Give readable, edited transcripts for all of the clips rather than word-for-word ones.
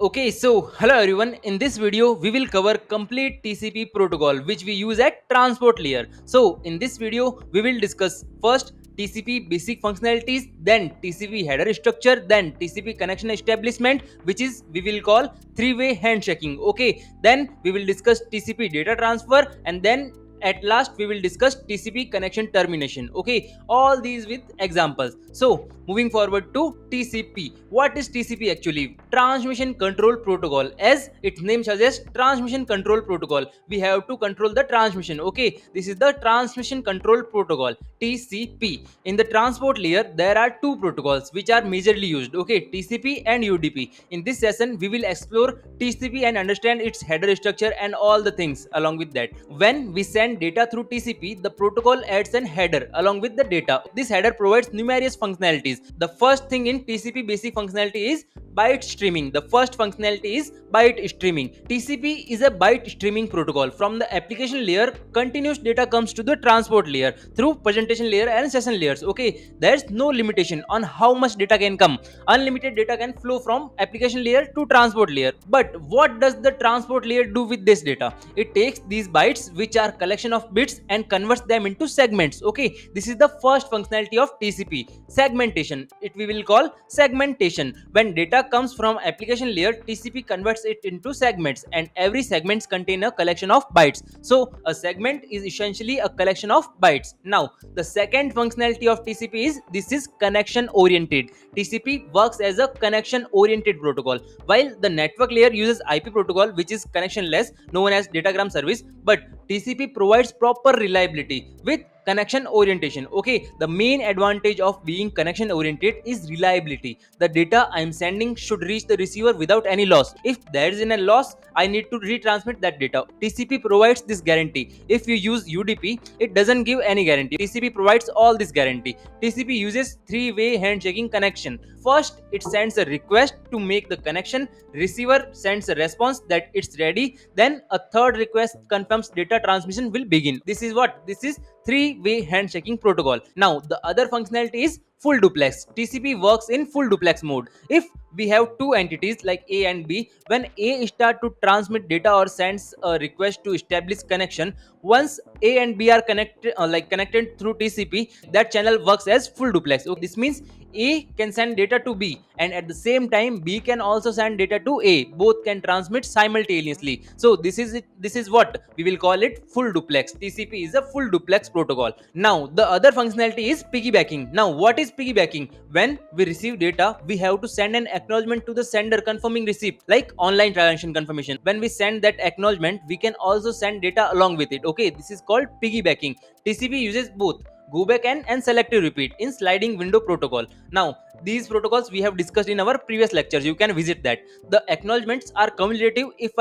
Okay, so hello everyone. In this video, we will cover complete TCP protocol which we use at transport layer. So in this video, we will discuss first TCP basic functionalities, then TCP header structure, then TCP connection establishment, which is we will call three-way handshaking. Okay, then we will discuss TCP data transfer, and then at last we will discuss TCP connection termination. Okay, all these with examples. So moving forward to TCP. What is TCP actually? Transmission Control Protocol. As its name suggests, Transmission Control Protocol. We have to control the transmission. Okay, this is the Transmission Control Protocol, TCP. In the transport layer, there are two protocols which are majorly used. Okay, TCP and UDP. In this session, we will explore TCP and understand its header structure and all the things along with that. When we send data through TCP, the protocol adds an header along with the data. This header provides numerous functionalities. The first thing in TCP basic functionality is byte streaming. The first functionality is byte streaming. TCP is a byte streaming protocol. From the application layer, continuous data comes to the transport layer through presentation layer and session layers. Okay, there's no limitation on how much data can come. Unlimited data can flow from application layer to transport layer. But what does the transport layer do with this data? It takes these bytes, which are collection of bits, and converts them into segments. Okay, this is the first functionality of TCP. Segmentation, it we will call segmentation. When data comes from application layer, TCP converts it into segments, and every segments contain a collection of bytes. So a segment is essentially a collection of bytes. Now the second functionality of TCP is this is connection oriented. TCP works as a connection oriented protocol, while the network layer uses IP protocol, which is connectionless, known as datagram service. But TCP provides proper reliability with connection orientation. Okay, the main advantage of being connection oriented is reliability. The data I am sending should reach the receiver without any loss. If there is a loss, I need to retransmit that data. TCP provides this guarantee. If you use UDP, it doesn't give any guarantee. TCP provides all this guarantee. TCP uses three-way handshaking connection. First, it sends a request to make the connection. Receiver sends a response that it's ready. Then a third request confirms data transmission will begin. This is what? This is three-way handshaking protocol. Now, the other functionality is full duplex. TCP works in full duplex mode. If we have two entities like A and B, when A start to transmit data or sends a request to establish connection, once A and B are connected through TCP, that channel works as full duplex. Okay, this means A can send data to B, and at the same time B can also send data to A. Both can transmit simultaneously. So this is it. This is what we will call it full duplex. TCP is a full duplex protocol. Now the other functionality is piggybacking. Now what is piggybacking? When we receive data, we have to send an acknowledgement to the sender confirming receipt, like online transaction confirmation. When we send that acknowledgement, we can also send data along with it. Okay, this is called piggybacking. TCP uses both go back and selective repeat in sliding window protocol. Now these protocols we have discussed in our previous lectures. You can visit that. The acknowledgements are cumulative. If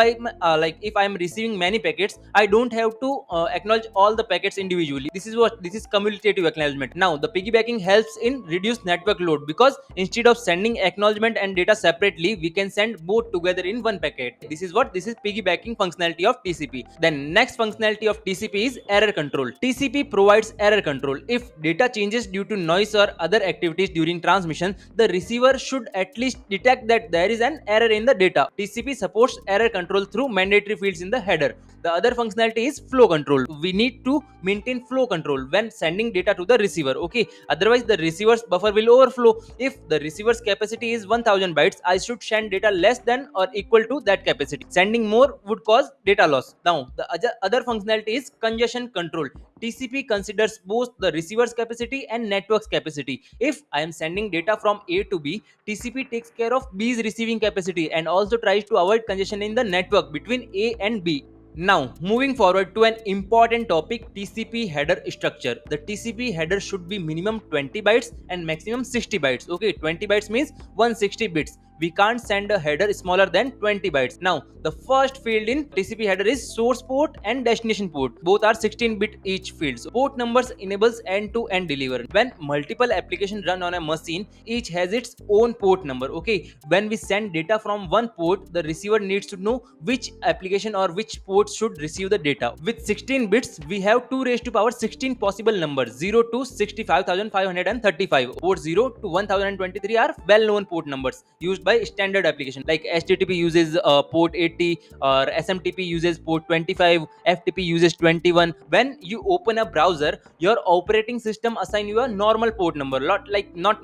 I'm receiving many packets, I don't have to acknowledge all the packets individually. This is cumulative acknowledgement. Now the piggybacking helps in reduce network load, because instead of sending acknowledgement and data separately, we can send both together in one packet. This is piggybacking functionality of TCP. Then next functionality of TCP is error control. TCP provides error control. If data changes due to noise or other activities during transmission, the receiver should at least detect that there is an error in the data. TCP supports error control through mandatory fields in the header. The other functionality is flow control. We need to maintain flow control when sending data to the receiver. Okay, otherwise the receiver's buffer will overflow. If the receiver's capacity is 1000 bytes, I should send data less than or equal to that capacity. Sending more would cause data loss. Now the other functionality is congestion control. TCP considers both the receiver's capacity and network's capacity. If I am sending data from A to B, TCP takes care of B's receiving capacity and also tries to avoid congestion in the network between A and B. Now, moving forward to an important topic, TCP header structure. The TCP header should be minimum 20 bytes and maximum 60 bytes. Okay, 20 bytes means 160 bits. We can't send a header smaller than 20 bytes. Now, the first field in TCP header is source port and destination port. Both are 16-bit each fields. Port numbers enables end-to-end delivery. When multiple applications run on a machine, each has its own port number. Okay, when we send data from one port, the receiver needs to know which application or which port should receive the data. With 16 bits, we have 2 raised to power 16 possible numbers, 0 to 65,535. Port 0 to 1023 are well-known port numbers used by by standard application. Like HTTP uses port 80, or SMTP uses port 25, FTP uses 21. When you open a browser, your operating system assign you a normal port number, not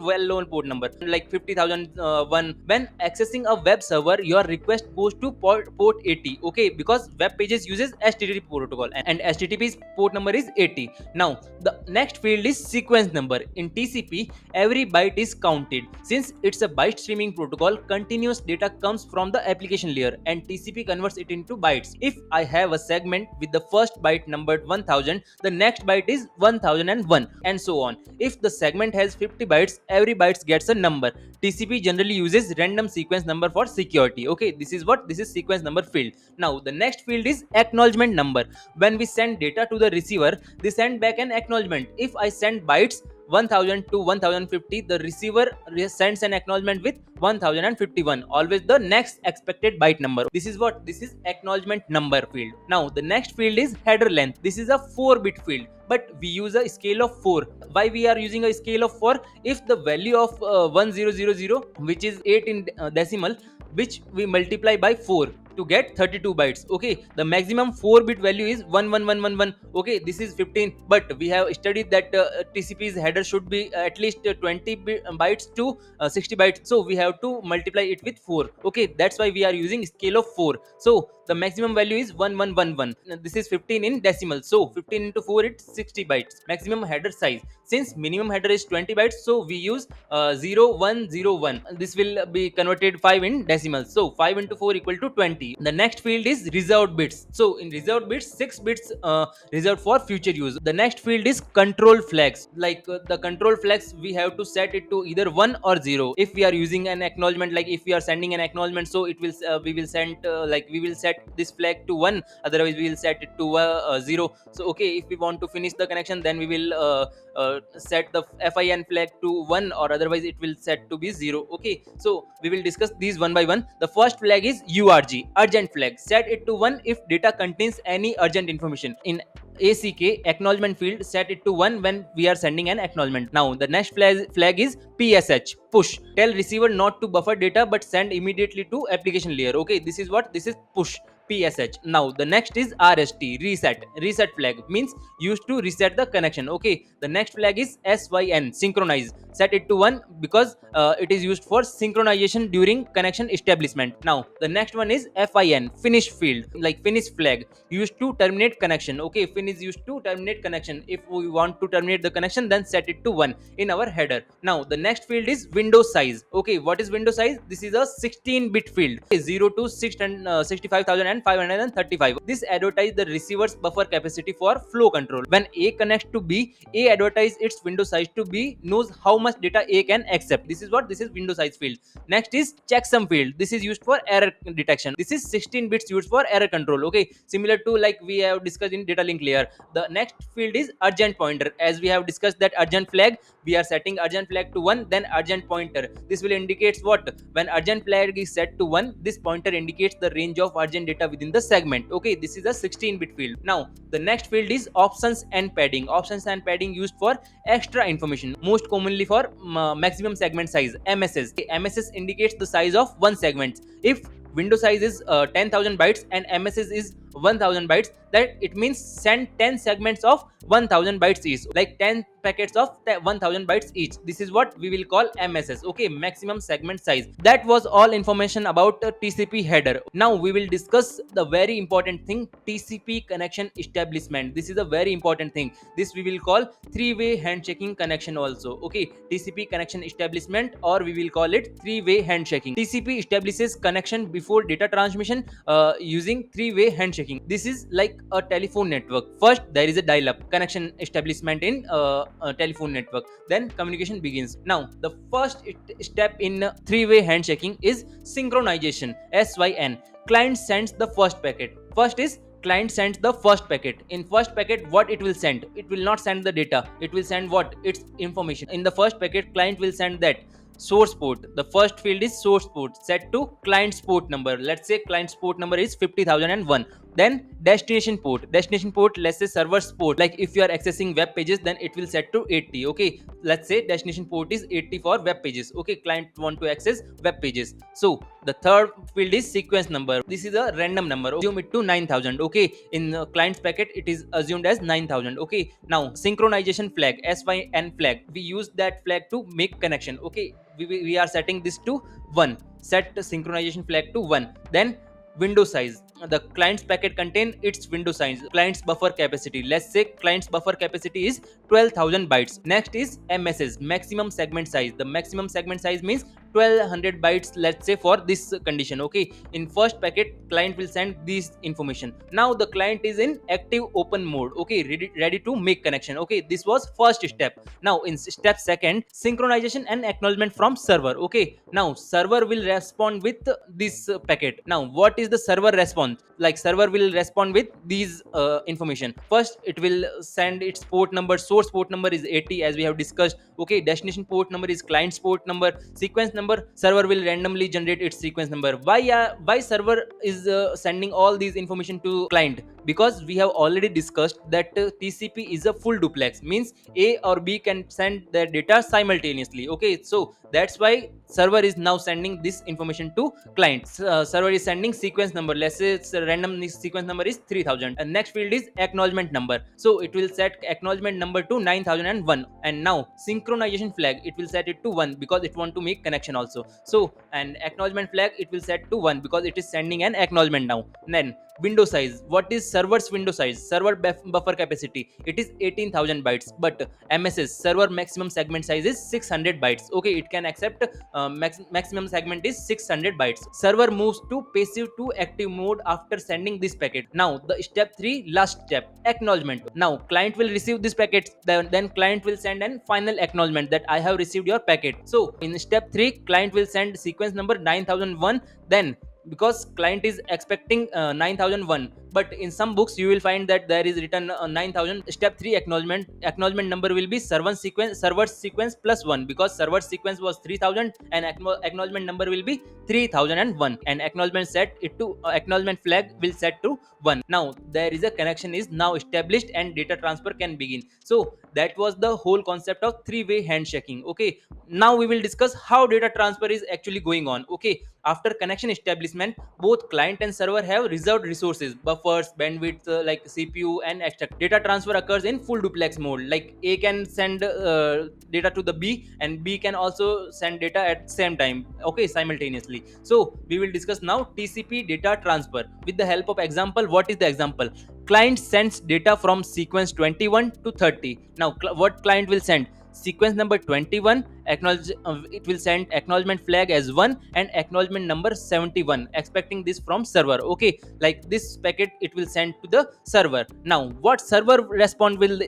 well known port number like 50,001. When accessing a web server, your request goes to port 80. Okay, because web pages uses HTTP protocol, and HTTP's port number is 80. Now the next field is sequence number. In TCP, every byte is counted. Since it's a byte streaming protocol, continuous data comes from the application layer and TCP converts it into bytes. If I have a segment with the first byte numbered 1000, the next byte is 1001, and so on. If the segment has 50 bytes, every byte gets a number. TCP generally uses random sequence number for security. Okay, this is sequence number field. Now the next field is acknowledgement number. When we send data to the receiver, they send back an acknowledgement. If I send bytes 1000 to 1050, the receiver sends an acknowledgement with 1051, always the next expected byte number. This is acknowledgement number field. Now the next field is header length. This is a 4-bit field, but we use a scale of 4. Why we are using a scale of 4? If the value of 1000, which is 8 in decimal, which we multiply by 4 to get 32 bytes. Okay, the maximum 4-bit value is 11111. Okay, this is 15, but we have studied that TCP's header should be at least 20 bytes to 60 bytes, so we have to multiply it with 4. Okay, that's why we are using scale of 4. So the maximum value is 1111. This is 15 in decimal, so 15 into 4 it's 60 bytes. Maximum header size, since minimum header is 20 bytes, so we use 0101. This will be converted 5 in decimal, so 5 into 4 equal to 20. The next field is reserved bits. So in reserved bits, 6 bits reserved for future use. The next field is control flags. Like the control flags, we have to set it to either 1 or 0. If we are using an acknowledgement, like if we are sending an acknowledgement, so it will we will set this flag to 1, otherwise we will set it to 0. So okay, if we want to finish the connection, then we will set the FIN flag to 1, or otherwise it will set to be 0. Okay, so we will discuss these one by one. The first flag is URG, urgent flag. Set it to 1 if data contains any urgent information. In ACK, acknowledgement field, set it to 1 when we are sending an acknowledgement. Now the next flag is PSH, push. Tell receiver not to buffer data but send immediately to application layer. Okay, this is push. PSH. Now the next is RST, reset flag, means used to reset the connection. Okay, the next flag is SYN, synchronize. Set it to 1 because it is used for synchronization during connection establishment. Now the next one is FIN, finish field, like finish flag, used to terminate connection. Okay, fin is used to terminate connection. If we want to terminate the connection, then set it to 1 in our header. Now the next field is window size. Okay, what is window size? This is a 16-bit field. Okay, 0 to 65,535. This advertise the receiver's buffer capacity for flow control. When A connects to B, A advertise its window size to B, knows how much data A can accept. This is window size field. Next is checksum field. This is used for error detection. This is 16 bits used for error control. Okay, similar to like we have discussed in data link layer. The next field is urgent pointer. As we have discussed that urgent flag, we are setting urgent flag to 1, then urgent pointer. This will indicates what? When urgent flag is set to 1, this pointer indicates the range of urgent data within the segment. Okay, this is a 16-bit field. Now the next field is options and padding. Options and padding used for extra information, most commonly for maximum segment size, MSS. MSS indicates the size of one segment. If window size is 10,000 bytes and MSS is 1000 bytes, that it means send 10 segments of 1000 bytes each, like 10 packets of 1000 bytes each. This is what we will call MSS. Okay, maximum segment size. That was all information about TCP header. Now we will discuss the very important thing, TCP connection establishment. This is a very important thing. This we will call three-way handshaking connection also. Okay, TCP connection establishment, or we will call it three-way handshaking. TCP establishes connection before data transmission using three-way handshaking. This is like a telephone network. First there is a dial-up connection establishment in a telephone network, then communication begins. Now the first step in three-way handshaking is synchronization, SYN. Client sends the first packet. First is client sends the first packet. In first packet, what it will send? It will not send the data, it will send what? Its information. In the first packet, client will send that source port. The first field is source port, set to client's port number. Let's say client's port number is 50,001. Then destination port, let's say server's port. Like if you are accessing web pages, then it will set to 80. Okay, let's say destination port is 80 for web pages. Okay, client want to access web pages. So the third field is sequence number. This is a random number. Assume it to 9000. Okay, in client's packet it is assumed as 9000. Okay, now synchronization flag, SYN flag, we use that flag to make connection. Okay, we are setting this to 1. Set synchronization flag to 1. Then window size, the client's packet contain its window size. Client's buffer capacity, let's say client's buffer capacity is 12,000 bytes. Next is MSS, maximum segment size. The maximum segment size means 1200 bytes, let's say, for this condition. Okay, in first packet client will send this information. Now the client is in active open mode. Okay, ready to make connection. Okay, this was first step. Now in step second, synchronization and acknowledgement from server. Okay, now server will respond with this packet. Now what is the server response? Like server will respond with these information. First it will send its port number. Source port number is 80, as we have discussed. Okay, destination port number is client's port number. Sequence number, server will randomly generate its sequence number. Why server is sending all these information to client? Because we have already discussed that TCP is a full duplex, means A or B can send their data simultaneously. Okay, so that's why server is now sending this information to client. Server is sending sequence number. Let's say it's a random sequence number is 3000. And next field is acknowledgement number. So it will set acknowledgement number to 9001. And now synchronization flag, it will set it to 1 because it want to make connection also. So and acknowledgement flag, it will set to 1 because it is sending an acknowledgement now. Then window size, what is server's window size? Server buffer capacity, it is 18,000 bytes, but MSS, server maximum segment size, is 600 bytes. Okay, it can accept maximum segment is 600 bytes. Server moves to passive to active mode after sending this packet. Now the step 3, last step, acknowledgement. Now client will receive this packet, then client will send an final acknowledgement that I have received your packet. So in step 3, client will send sequence number 9001. Then because client is expecting 9001, but in some books you will find that there is written 9000. Step 3, acknowledgement number will be server sequence plus 1, because server sequence was 3000 and acknowledgement number will be 3001, and acknowledgement set it to acknowledgement flag will set to 1. Now there is a connection is now established and data transfer can begin. So that was the whole concept of three-way handshaking. Okay, now we will discuss how data transfer is actually going on. Okay, after connection establishment, both client and server have reserved resources, buffers, bandwidth, like CPU and extract. Data transfer occurs in full duplex mode. Like A can send data to the B, and B can also send data at same time. Okay, simultaneously. So we will discuss now TCP data transfer with the help of example. What is the example? Client sends data from sequence 21 to 30. Now what client will send? Sequence number 21, it will send acknowledgement flag as 1 and acknowledgement number 71, expecting this from server. Okay, like this packet it will send to the server. Now what server respond will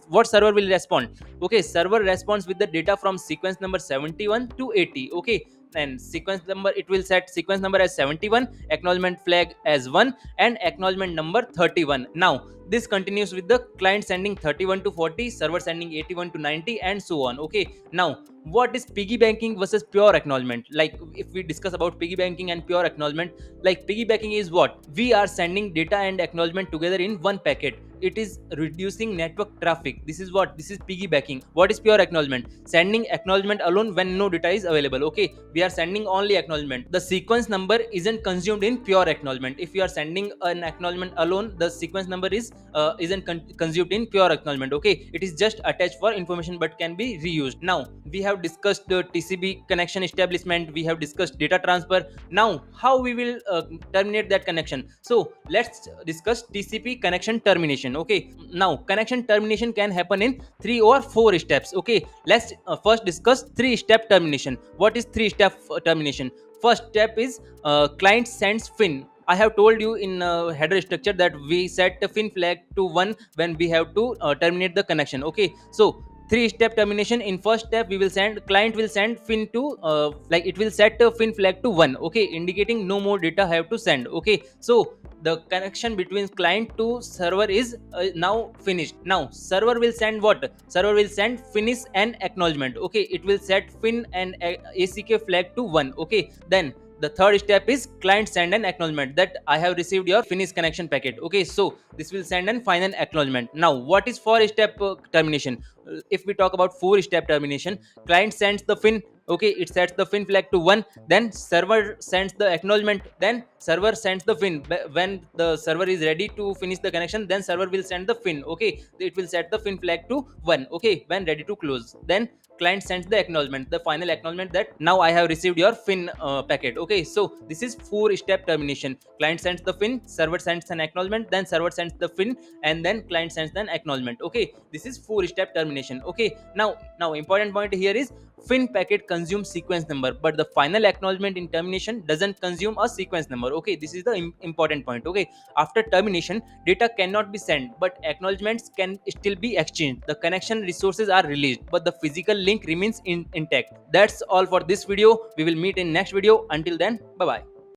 what server will respond? Okay, server responds with the data from sequence number 71 to 80. Okay, and sequence number, it will set sequence number as 71, acknowledgement flag as 1 and acknowledgement number 31. Now this continues with the client sending 31 to 40, server sending 81 to 90, and so on. Okay, now what is piggy banking versus pure acknowledgement? Like if we discuss about piggy banking and pure acknowledgement, like piggy banking is what? We are sending data and acknowledgement together in one packet. It is reducing network traffic. This is piggybacking. What is pure acknowledgement? Sending acknowledgement alone when no data is available. Okay, we are sending only acknowledgement. The sequence number isn't consumed in pure acknowledgement. If you are sending an acknowledgement alone, the sequence number isn't consumed in pure acknowledgement. Okay, it is just attached for information but can be reused. Now we have discussed the TCP connection establishment, we have discussed data transfer. Now how we will terminate that connection? So let's discuss TCP connection termination. Okay, now connection termination can happen in 3 or 4 steps. Okay, let's first discuss 3-step termination. What is 3-step termination? First step is client sends fin. I have told you in header structure that we set the fin flag to 1 when we have to terminate the connection. Okay, so 3-step termination. In first step, we will send client will send fin to it will set the fin flag to 1. Okay, indicating no more data have to send. Okay, so the connection between client to server is now finished. Now server will send what? Server will send finish and acknowledgement. Okay, it will set fin and ACK flag to 1. Okay, then the third step is client send an acknowledgement that I have received your finish connection packet. Okay, so this will send an final acknowledgement. Now what is four step termination? If we talk about four step termination, client sends the fin, okay, it sets the fin flag to 1, then server sends the acknowledgement, then server sends the fin. When the server is ready to finish the connection, then server will send the fin, okay, it will set the fin flag to 1, okay, when ready to close. Then client sends the acknowledgement, the final acknowledgement that now I have received your fin packet. Okay, so this is four step termination. Client sends the fin, server sends an acknowledgement, then server sends the fin, and then client sends an acknowledgement. Okay, this is four step termination. Okay, now important point here is fin packet consumes sequence number, but the final acknowledgement in termination doesn't consume a sequence number. Okay, this is the important point. Okay, after termination, data cannot be sent, but acknowledgements can still be exchanged. The connection resources are released, but the physical link remains intact. That's all for this video. We will meet in next video. Until then, bye bye.